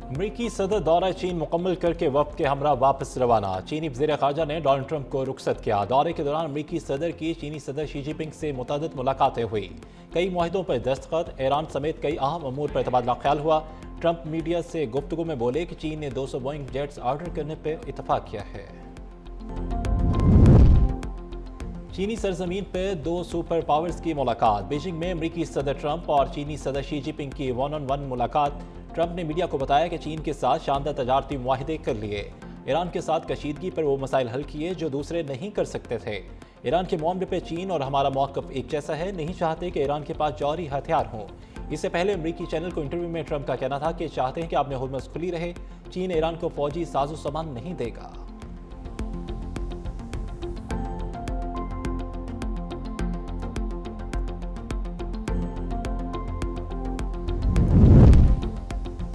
امریکی صدر دورہ چین مکمل کر کے وفد کے ہمراہ واپس روانہ۔ چینی وزیر خارجہ نے ڈونلڈ ٹرمپ کو رخصت کیا۔ دورے کے دوران امریکی صدر کی چینی صدر شی جن پنگ سے متعدد ملاقاتیں ہوئی۔ کئی معاہدوں پر دستخط، ایران سمیت کئی اہم امور پر تبادلہ خیال ہوا۔ ٹرمپ میڈیا سے گفتگو میں بولے کہ چین نے 200 بوئنگ جیٹس آرڈر کرنے پر اتفاق کیا ہے۔ چینی سرزمین پر دو سپر پاورز کی ملاقات۔ بیجنگ میں امریکی صدر ٹرمپ اور چینی صدر شی جن پنگ کی 1-on-1 ملاقات۔ ٹرمپ نے میڈیا کو بتایا کہ چین کے ساتھ شاندار تجارتی معاہدے کر لیے۔ ایران کے ساتھ کشیدگی پر وہ مسائل حل کیے جو دوسرے نہیں کر سکتے تھے۔ ایران کے معاملے پہ چین اور ہمارا موقف ایک جیسا ہے، نہیں چاہتے کہ ایران کے پاس جوہری ہتھیار ہوں۔ اس سے پہلے امریکی چینل کو انٹرویو میں ٹرمپ کا کہنا تھا کہ چاہتے ہیں کہ آبِ ہرمز کھلی رہے، چین ایران کو فوجی ساز و سامان نہیں دے گا۔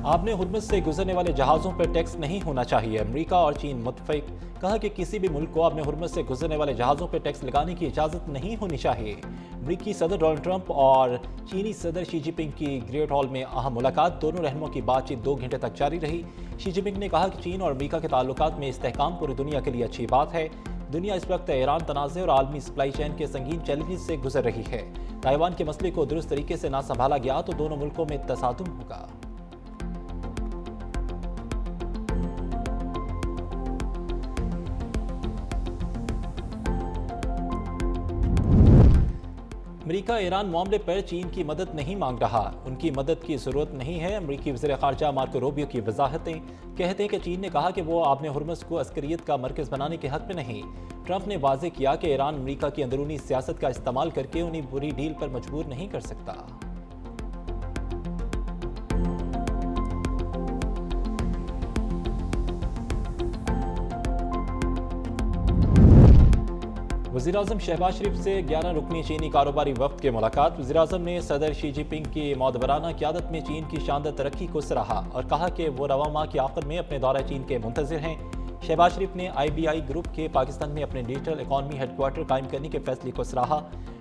آبِ ہرمز سے گزرنے والے جہازوں پر ٹیکس نہیں ہونا چاہیے۔ امریکہ اور چین متفق، کہا کہ کسی بھی ملک کو آبِ ہرمز سے گزرنے والے جہازوں پر ٹیکس لگانے کی اجازت نہیں ہونی چاہیے۔ امریکی صدر ڈونلڈ ٹرمپ اور چینی صدر شی جن پنگ کی گریٹ ہال میں اہم ملاقات۔ دونوں رہنماؤں کی بات چیت 2 گھنٹے تک جاری رہی۔ شی جن پنگ نے کہا کہ چین اور امریکہ کے تعلقات میں استحکام پوری دنیا کے لیے اچھی بات ہے۔ دنیا اس وقت ایران تنازع اور عالمی سپلائی چین کے سنگین چیلنجز سے گزر رہی ہے۔ تائیوان کے مسئلے کو درست طریقے سے نہ سنبھالا گیا تو دونوں ملکوں میں تصادم ہوگا۔ امریکہ ایران معاملے پر چین کی مدد نہیں مانگ رہا، ان کی مدد کی ضرورت نہیں ہے۔ امریکی وزیر خارجہ مارکو روبیو کی وضاحتیں، کہتے ہیں کہ چین نے کہا کہ وہ آبِ ہرمز کو عسکریت کا مرکز بنانے کے حق میں نہیں۔ ٹرمپ نے واضح کیا کہ ایران امریکہ کی اندرونی سیاست کا استعمال کر کے انہیں بری ڈیل پر مجبور نہیں کر سکتا۔ وزیراعظم شہباز شریف سے 11 رکنی چینی کاروباری وفد کی ملاقات۔ وزیراعظم نے صدر شی جن پنگ کی معتبرانہ قیادت میں چین کی شاندار ترقی کو سراہا اور کہا کہ وہ رواں ماہ کے آخر میں اپنے دورہ چین کے منتظر ہیں۔ شہباز شریف نے IBI گروپ کے پاکستان میں اپنے ڈیجیٹل اکانومی ہیڈ کوارٹر قائم کرنے کے فیصلے کو سراہا۔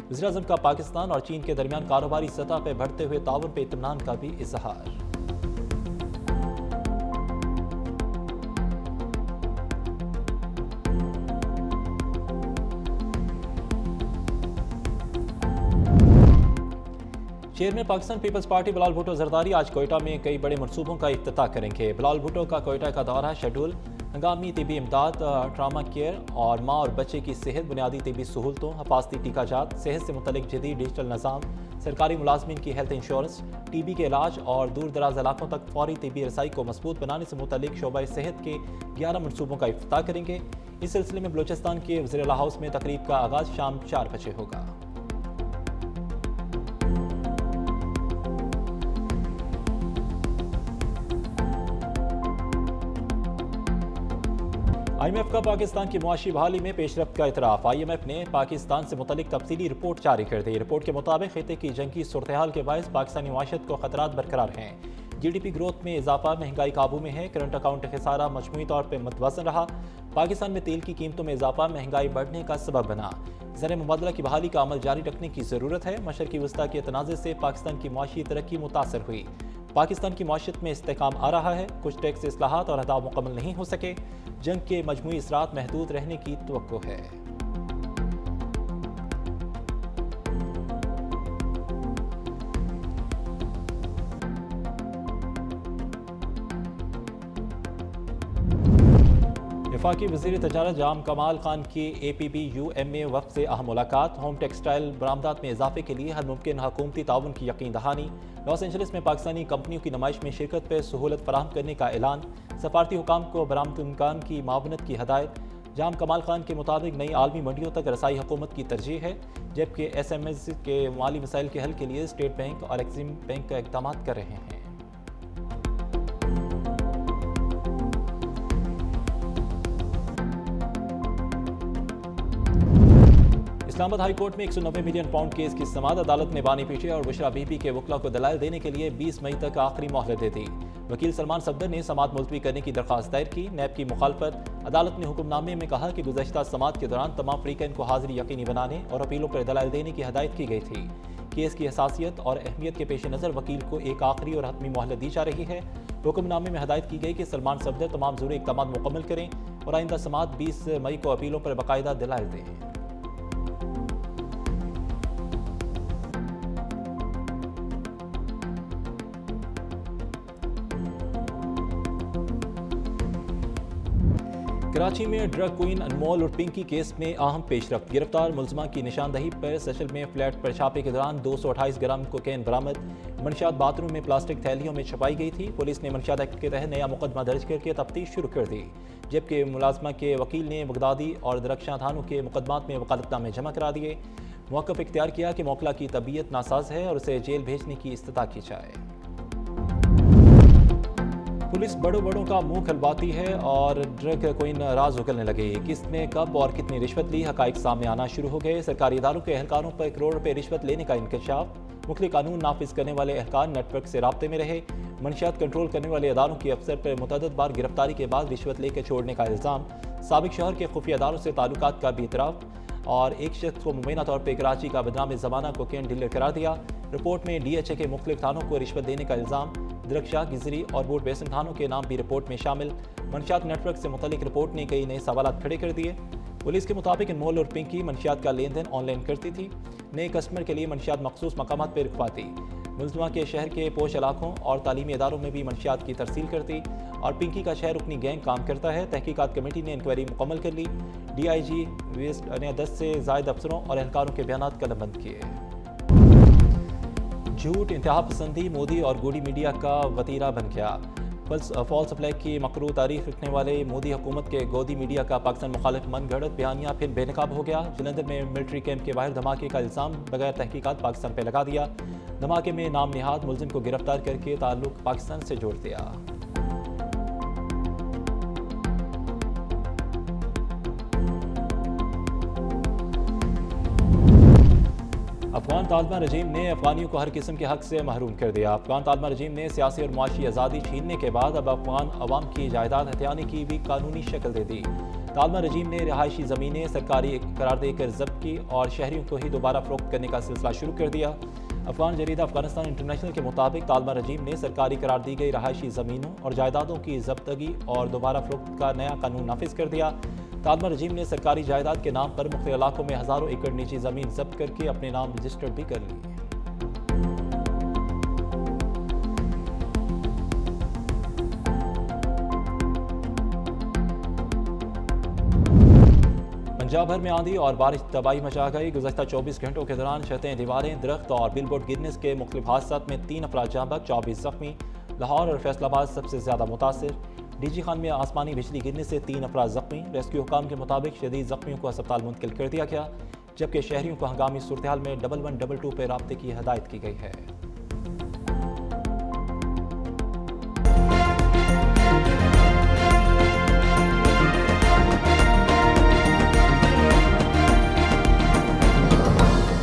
وزیراعظم کا پاکستان اور چین کے درمیان کاروباری سطح پہ بڑھتے ہوئے تعاون پہ اطمینان کا بھی اظہار۔ چیئرمین پاکستان پیپلز پارٹی بلال بھٹو زرداری آج کوئٹہ میں کئی بڑے منصوبوں کا افتتاح کریں گے۔ بلال بھٹو کا کوئٹہ کا دورہ شیڈول، ہنگامی طبی امداد، ٹراما کیئر اور ماں اور بچے کی صحت، بنیادی طبی سہولتوں، حفاظتی ٹیکہ جات، صحت سے متعلق جدید ڈیجیٹل نظام، سرکاری ملازمین کی ہیلتھ انشورنس، TB کے علاج اور دور دراز علاقوں تک فوری طبی رسائی کو مضبوط بنانے سے متعلق شعبہ صحت کے 11 منصوبوں کا افتتاح کریں گے۔ اس سلسلے میں بلوچستان کے وزیراعلیٰ ہاؤس میں تقریب کا آغاز شام 4 بجے ہوگا۔ IMF کا پاکستان کی معاشی بحالی میں پیش رفت کا اعتراف۔ IMF نے پاکستان سے متعلق تفصیلی رپورٹ جاری کر دی۔ رپورٹ کے مطابق خطے کی جنگی صورتحال کے باعث پاکستانی معیشت کو خطرات برقرار ہیں۔ GDP گروتھ میں اضافہ، مہنگائی قابو میں ہے، کرنٹ اکاؤنٹ خسارہ مجموعی طور پر متوازن رہا۔ پاکستان میں تیل کی قیمتوں میں اضافہ مہنگائی بڑھنے کا سبب بنا۔ زر مبادلہ کی بحالی کا عمل جاری رکھنے کی ضرورت ہے۔ مشرقی وسطی کے تنازع سے پاکستان کی معاشی ترقی متاثر ہوئی۔ پاکستان کی معیشت میں استحکام آ رہا ہے، کچھ ٹیکس اصلاحات اور اہداف مکمل نہیں ہو سکے، جنگ کے مجموعی اثرات محدود رہنے کی توقع ہے۔ وفاقی وزیر تجارت جام کمال خان کی APBUMA وفد سے اہم ملاقات۔ ہوم ٹیکسٹائل برآمدات میں اضافے کے لیے ہر ممکن حکومتی تعاون کی یقین دہانی۔ لاس اینجلس میں پاکستانی کمپنیوں کی نمائش میں شرکت پر سہولت فراہم کرنے کا اعلان۔ سفارتی حکام کو برآمدکنان کی معاونت کی ہدایت۔ جام کمال خان کے مطابق نئی عالمی منڈیوں تک رسائی حکومت کی ترجیح ہے، جبکہ SMEs کے مالی مسائل کے حل کے لیے اسٹیٹ بینک اور ایگزیم بینک اقدامات کر رہے ہیں۔ اسلام آباد ہائی کورٹ میں 190 ملین پاؤنڈ کیس کی سماعت۔ عدالت نے بانی پیٹے اور بشرا بی بی کے وکلاء کو دلائل دینے کے لیے 20 مئی تک آخری مہلت دے دی۔ وکیل سلمان صفدر نے سماعت ملتوی کرنے کی درخواست دائر کی۔ نیب کی مخالفت۔ عدالت نے حکم نامے میں کہا کہ گزشتہ سماعت کے دوران تمام فریقین کو حاضری یقینی بنانے اور اپیلوں پر دلائل دینے کی ہدایت کی گئی تھی۔ کیس کی حساسیت اور اہمیت کے پیش نظر وکیل کو ایک آخری اور حتمی مہلت دی جا رہی ہے۔ حکم نامے میں ہدایت کی گئی کہ سلمان صفدر تمام ضروری اقدامات مکمل کریں اور آئندہ سماعت 20 مئی کو اپیلوں پر باقاعدہ دلائل دیں۔ کراچی میں ڈرگ کوئن انمول اور پنکی کیس میں اہم پیش رفت، گرفتار ملزمہ کی نشاندہی پر سیشل میں فلیٹ پر چھاپے کے دوران 228 گرام کوکین برآمد۔ منشیات باتھ روم میں پلاسٹک تھیلیوں میں چھپائی گئی تھی۔ پولیس نے منشیات ایکٹ کے تحت نیا مقدمہ درج کر کے تفتیش شروع کر دی، جبکہ ملازمہ کے وکیل نے بغدادی اور درخشاں تھانوں کے مقدمات میں وکالت نامے جمع کرا دیے۔ موقف اختیار کیا کہ موکلہ کی طبیعت ناساز ہے اور اسے جیل بھیجنے کی استدعا کی جائے۔ پولیس بڑوں کا منہ کھلواتی ہے اور ڈرگ کوئن راز اگلنے لگے۔ کس نے کب اور کتنی رشوت لی، حقائق سامنے آنا شروع ہو گئے۔ سرکاری اداروں کے اہلکاروں پر کروڑ روپے رشوت لینے کا انکشاف، مختلف قانون نافذ کرنے والے اہلکار نیٹ ورک سے رابطے میں رہے۔ منشیات کنٹرول کرنے والے اداروں کے افسر پر متعدد بار گرفتاری کے بعد رشوت لے کے چھوڑنے کا الزام، سابق شوہر کے خفیہ اداروں سے تعلقات کا بھی اعتراف، اور ایک شخص کو مبینہ طور پر کراچی کا بدنام زمانہ کوکین ڈیلر قرار دیا۔ رپورٹ میں ڈی ایچ اے کے مختلف تھانوں کو رشوت دینے کا الزام، درخشاں، گزری اور بوٹ بیسن تھانوں کے نام بھی رپورٹ میں شامل۔ منشیات نیٹ ورک سے متعلق رپورٹ نے کئی نئے سوالات کھڑے کر دیے۔ پولیس کے مطابق انمول اور پنکی منشیات کا لین دین آن لائن کرتی تھی۔ نئے کسٹمر کے لیے منشیات مخصوص مقامات پر رکھواتی، ملزمہ کے شہر کے پوش علاقوں اور تعلیمی اداروں میں بھی منشیات کی ترسیل کرتی، اور پنکی کا شہر رکنی گینگ کام کرتا ہے۔ تحقیقات کمیٹی نے انکوائری مکمل کر لی۔ ڈی آئی جی ویسٹ نے 10 سے زائد افسروں اور اہلکاروں کے بیانات قلم بند کیے۔ جھوٹ، انتہا پسندی مودی اور گوڈی میڈیا کا وتیرہ بن گیا۔ فالس فلیگ کی مکروہ تعریف رکھنے والے مودی حکومت کے گودی میڈیا کا پاکستان مخالف من گھڑت بیانیہ پھر بے نقاب ہو گیا۔ جلندھر میں ملٹری کیمپ کے باہر دھماکے کا الزام بغیر تحقیقات پاکستان پہ لگا دیا۔ دھماکے میں نام نہاد ملزم کو گرفتار کر کے تعلق پاکستان سے جوڑ دیا۔ افغان طالبان رجیم نے افغانیوں کو ہر قسم کے حق سے محروم کر دیا۔ افغان طالبان رجیم نے سیاسی اور معاشی آزادی چھیننے کے بعد اب افغان عوام کی جائیداد ہتھیانے کی بھی قانونی شکل دے دی۔ طالبان رجیم نے رہائشی زمینیں سرکاری قرار دے کر ضبط کی اور شہریوں کو ہی دوبارہ فروخت کرنے کا سلسلہ شروع کر دیا۔ افغان جریدہ افغانستان انٹرنیشنل کے مطابق طالبان رجیم نے سرکاری قرار دی گئی رہائشی زمینوں اور جائیدادوں کی ضبطگی اور دوبارہ فروخت کا نیا قانون نافذ کر دیا۔ طالبان رجیم نے سرکاری جائیداد کے نام پر مختلف علاقوں میں ہزاروں ایکڑ نجی زمین ضبط کر کے اپنے نام رجسٹرڈ بھی کر لی۔ پنجاب بھر میں آندھی اور بارش تباہی مچا گئی۔ گزشتہ 24 گھنٹوں کے دوران چھتیں، دیواریں، درخت اور بل بورڈ گرنے کے مختلف حادثات میں 3 افراد جاں بحق، 24 زخمی۔ لاہور اور فیصل آباد سب سے زیادہ متاثر۔ ڈی جی خان میں آسمانی بجلی گرنے سے 3 افراد زخمی۔ ریسکیو حکام کے مطابق شدید زخمیوں کو ہسپتال منتقل کر دیا گیا، جبکہ شہریوں کو ہنگامی صورتحال میں 1122 پہ رابطے کی ہدایت کی گئی ہے۔